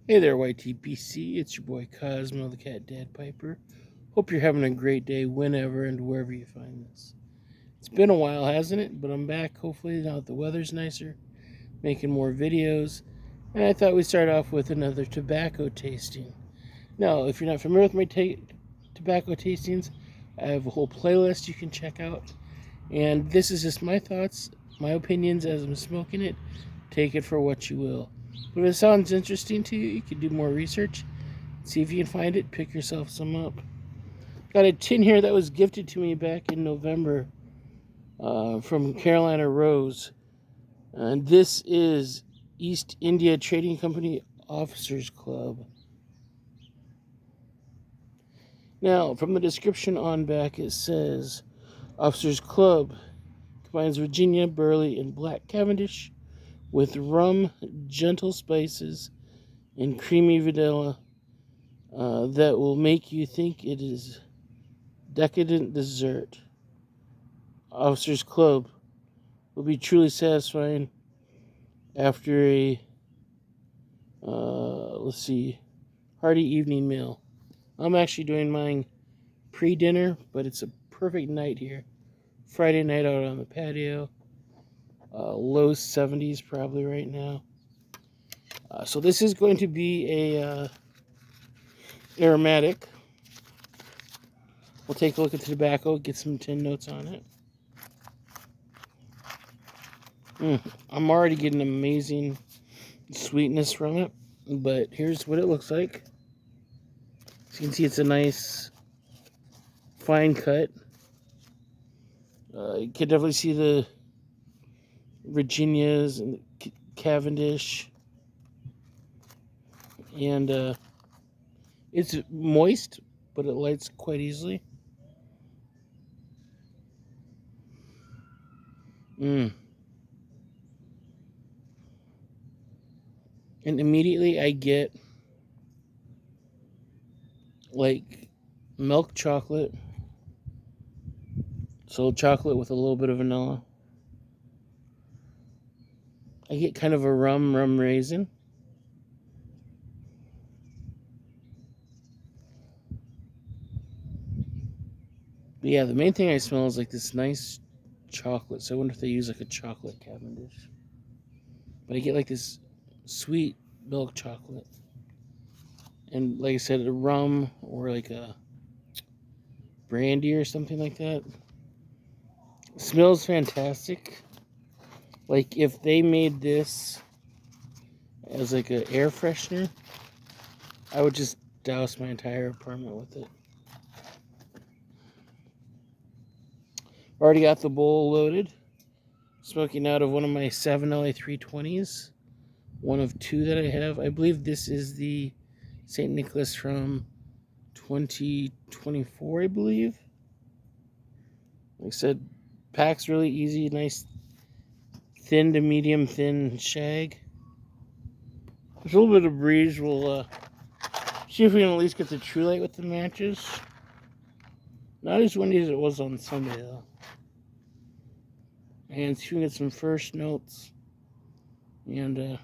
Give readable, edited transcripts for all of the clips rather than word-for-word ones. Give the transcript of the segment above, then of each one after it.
Hey there, YTPC. It's your boy Cosmo, the Cat Dad Piper. Hope you're having a great day whenever and wherever you find this. It's been a while, hasn't it? But I'm back, hopefully, now that the weather's nicer, making more videos. And I thought we'd start off with another tobacco tasting. Now, if you're not familiar with my tobacco tastings, I have a whole playlist you can check out. And this is just my thoughts, my opinions as I'm smoking it. Take it for what you will. But if it sounds interesting to you, you can do more research. See if you can find it. Pick yourself some up. Got a tin here that was gifted to me back in November from Carolina Rose. And this is East India Trading Company Officers Club. Now, from the description on back, it says Officers Club combines Virginia, Burley, and Black Cavendish with rum, gentle spices, and creamy vanilla that will make you think it is decadent dessert. Officers Club will be truly satisfying after a, hearty evening meal. I'm actually doing mine pre-dinner, but it's a perfect night here. Friday night out on the patio. Low 70s probably right now. So this is going to be a aromatic. We'll take a look at the tobacco, get some tin notes on it. I'm already getting amazing sweetness from it, but here's what it looks like. As you can see, it's a nice fine cut. You can definitely see the Virginias and the Cavendish, and it's moist, but it lights quite easily. And immediately I get like milk chocolate, so chocolate with a little bit of vanilla. I get kind of a rum raisin. But yeah, the main thing I smell is like this nice chocolate. So I wonder if they use like a chocolate Cavendish. But I get like this sweet milk chocolate. And like I said, a rum or like a brandy or something like that. It smells fantastic. Like if they made this as like an air freshener, I would just douse my entire apartment with it. Already got the bowl loaded. Smoking out of one of my 7LA 320s. One of two that I have. I believe this is the St. Nicholas from 2024, I believe. Like I said, pack's really easy, nice thin to medium thin shag. There's a little bit of breeze. We'll see if we can at least get the true light with the matches. Not as windy as it was on Sunday, though. And see if we can get some first notes. And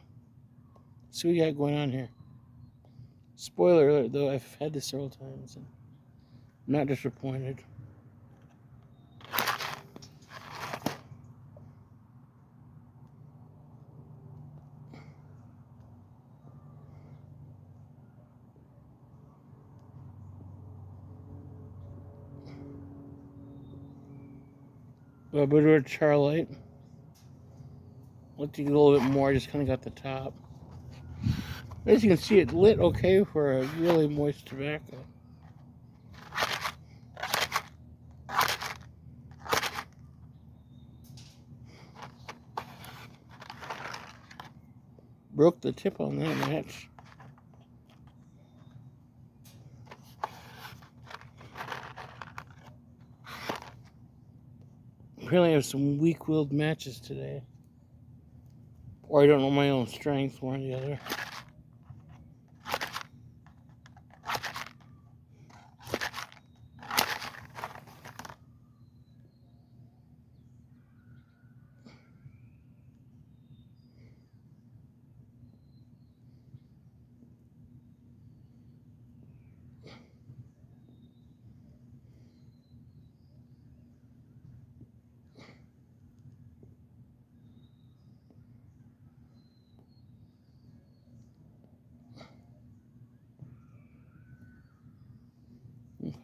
see what we got going on here. Spoiler alert, though, I've had this several times and I'm not disappointed. A bit of a Charlight. Let you get a little bit more, just kind of got the top. As you can see, it lit okay for a really moist tobacco. Broke the tip on that match. Apparently I have some weak-willed matches today. Or I don't know my own strength, one or the other.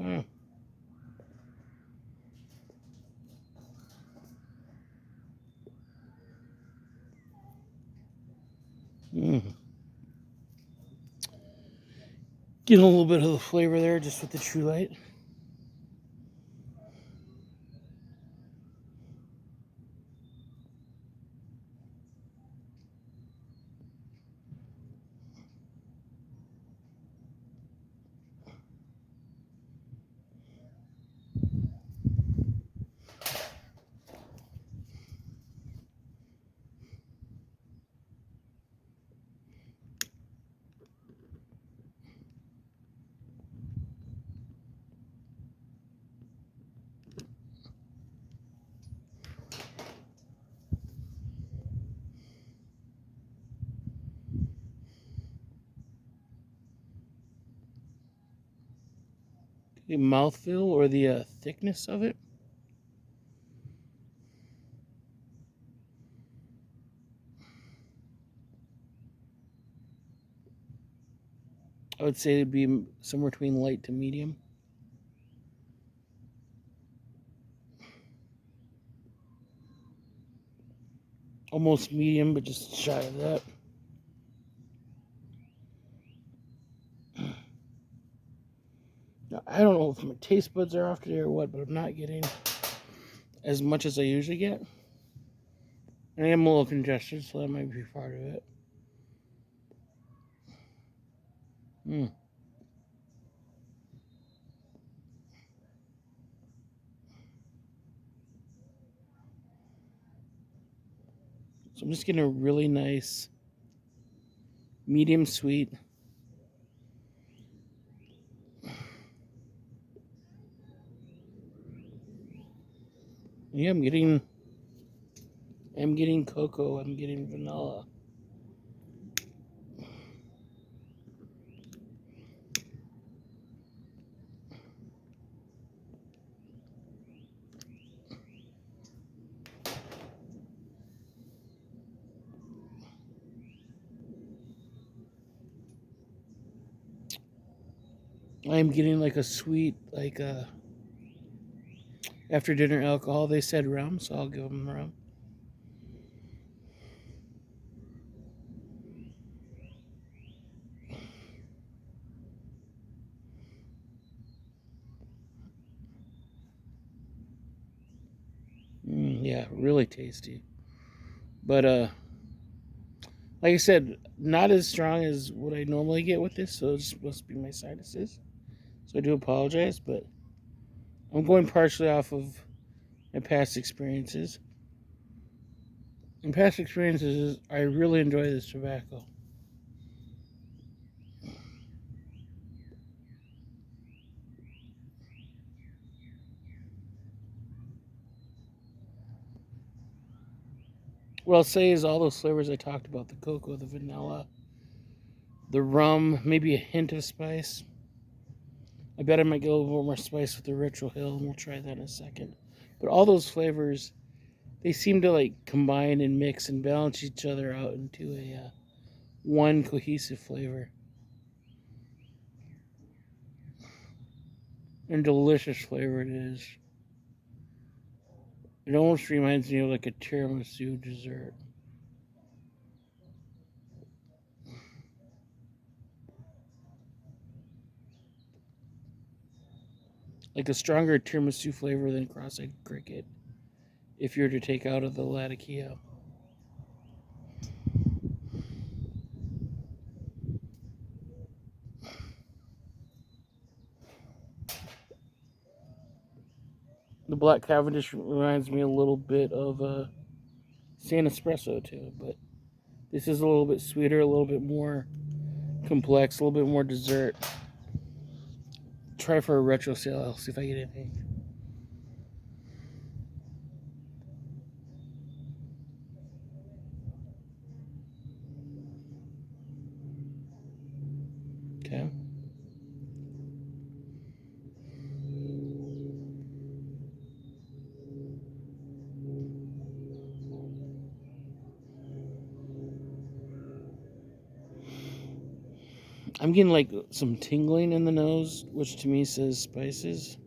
Huh. Mm. Getting a little bit of the flavor there just with the True Light. The mouthfeel or the thickness of it. I would say it'd be somewhere between light to medium. Almost medium, but just shy of that. Now, I don't know if my taste buds are off today or what, but I'm not getting as much as I usually get. I am a little congested, so that might be part of it. Mm. So I'm just getting a really nice medium sweet. Yeah, I'm getting cocoa, I'm getting vanilla. I'm getting like a sweet, like after dinner alcohol. They said rum, so I'll give them rum. Yeah, really tasty. But like I said, not as strong as what I normally get with this, so it's supposed to be my sinuses. So I do apologize, but I'm going partially off of my past experiences. In past experiences, I really enjoy this tobacco. What I'll say is all those flavors I talked about, the cocoa, the vanilla, the rum, maybe a hint of spice. I bet I might get a little more spice with the Ritual Hill, and we'll try that in a second. But all those flavors, they seem to like combine and mix and balance each other out into a one cohesive flavor. And delicious flavor it is. It almost reminds me of like a tiramisu dessert. Like a stronger tiramisu flavor than cross-eyed cricket if you were to take out of the Latakia. The Black Cavendish reminds me a little bit of San Espresso too, but this is a little bit sweeter, a little bit more complex, a little bit more dessert. Try for a retro sale. I'll see if I get anything. Okay. I'm getting like some tingling in the nose, which to me says spices.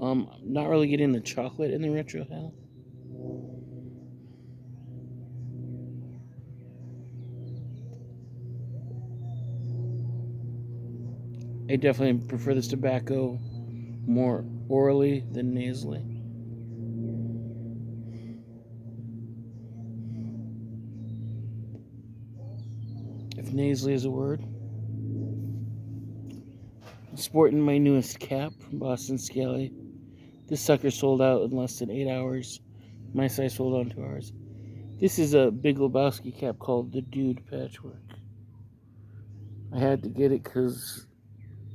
Not really getting the chocolate in the retro hell. I definitely prefer this tobacco more orally than nasally. If nasally is a word. Sporting my newest cap from Boston Scaly. This sucker sold out in less than 8 hours. My size sold out in 2 hours. This is a Big Lebowski cap called the Dude Patchwork. I had to get it because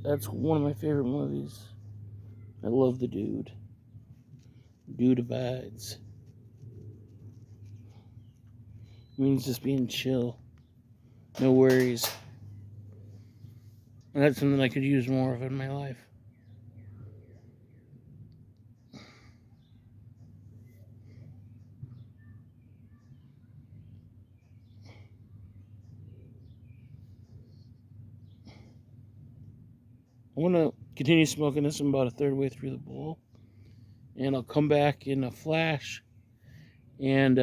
that's one of my favorite movies. I love the Dude. Dude abides. It means just being chill. No worries. And that's something I could use more of in my life. I want to continue smoking this. I'm about a third way through the bowl. And I'll come back in a flash and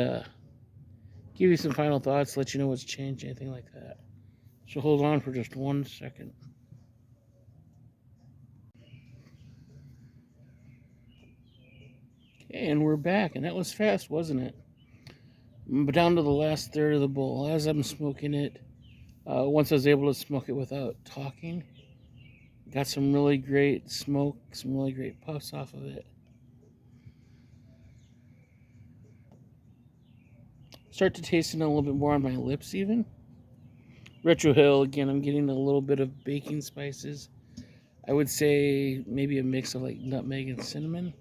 give you some final thoughts, let you know what's changed, anything like that. So hold on for just 1 second. Okay, and we're back. And that was fast, wasn't it? I'm down to the last third of the bowl. As I'm smoking it, once I was able to smoke it without talking, got some really great smoke, some really great puffs off of it. Start to taste it a little bit more on my lips even. Retro Hill, again, I'm getting a little bit of baking spices. I would say maybe a mix of like nutmeg and cinnamon.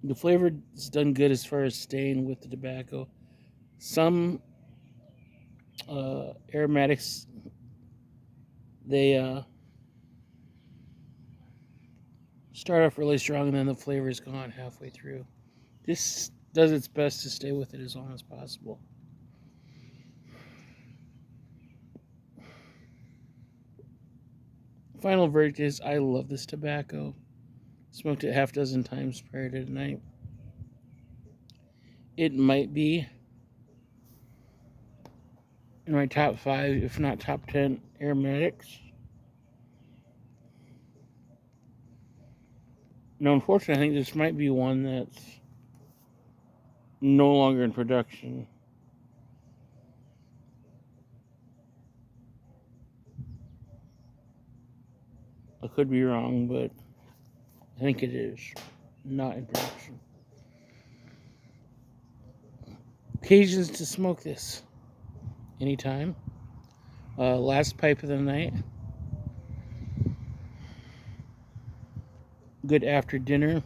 The flavor is done good as far as staying with the tobacco. Some aromatics, they start off really strong and then the flavor is gone halfway through. This does its best to stay with it as long as possible. Final verdict is I love this tobacco. Smoked it half dozen times prior to tonight. It might be in my top 5, if not top 10 aromatics. Now, unfortunately, I think this might be one that's no longer in production. I could be wrong, but I think it is not in production. Occasions to smoke this anytime. Last pipe of the night. Good after dinner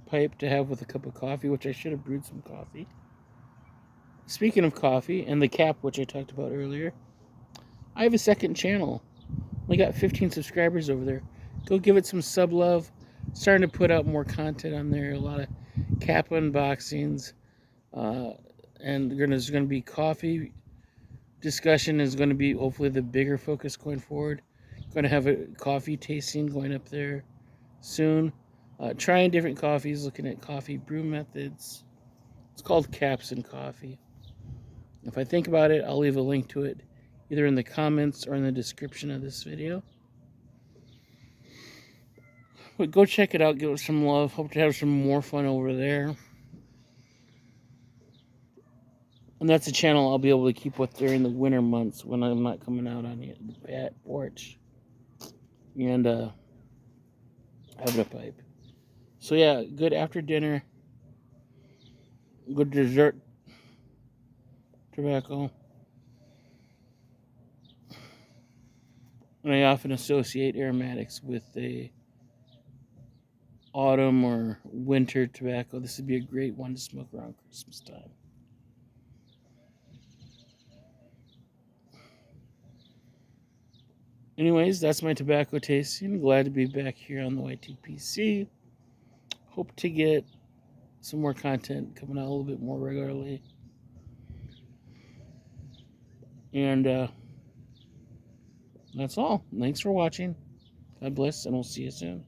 pipe to have with a cup of coffee, which I should have brewed some coffee. Speaking of coffee and the cap, which I talked about earlier, I have a second channel. We got 15 subscribers over there. Go give it some sub love. Starting to put out more content on there. A lot of cap unboxings. And there's going to be coffee discussion is going to be hopefully the bigger focus going forward. Going to have a coffee tasting going up there soon. Trying different coffees, looking at coffee brew methods. It's called Caps and Coffee. If I think about it, I'll leave a link to it either in the comments or in the description of this video. But go check it out, give it some love. Hope to have some more fun over there. And that's a channel I'll be able to keep with during the winter months when I'm not coming out on the back porch and having a pipe. So yeah, good after dinner, good dessert tobacco. And I often associate aromatics with a autumn or winter tobacco. This would be a great one to smoke around Christmas time. Anyways, that's my tobacco tasting. Glad to be back here on the Y2PC. Hope to get some more content coming out a little bit more regularly. And that's all. Thanks for watching. God bless, and we'll see you soon.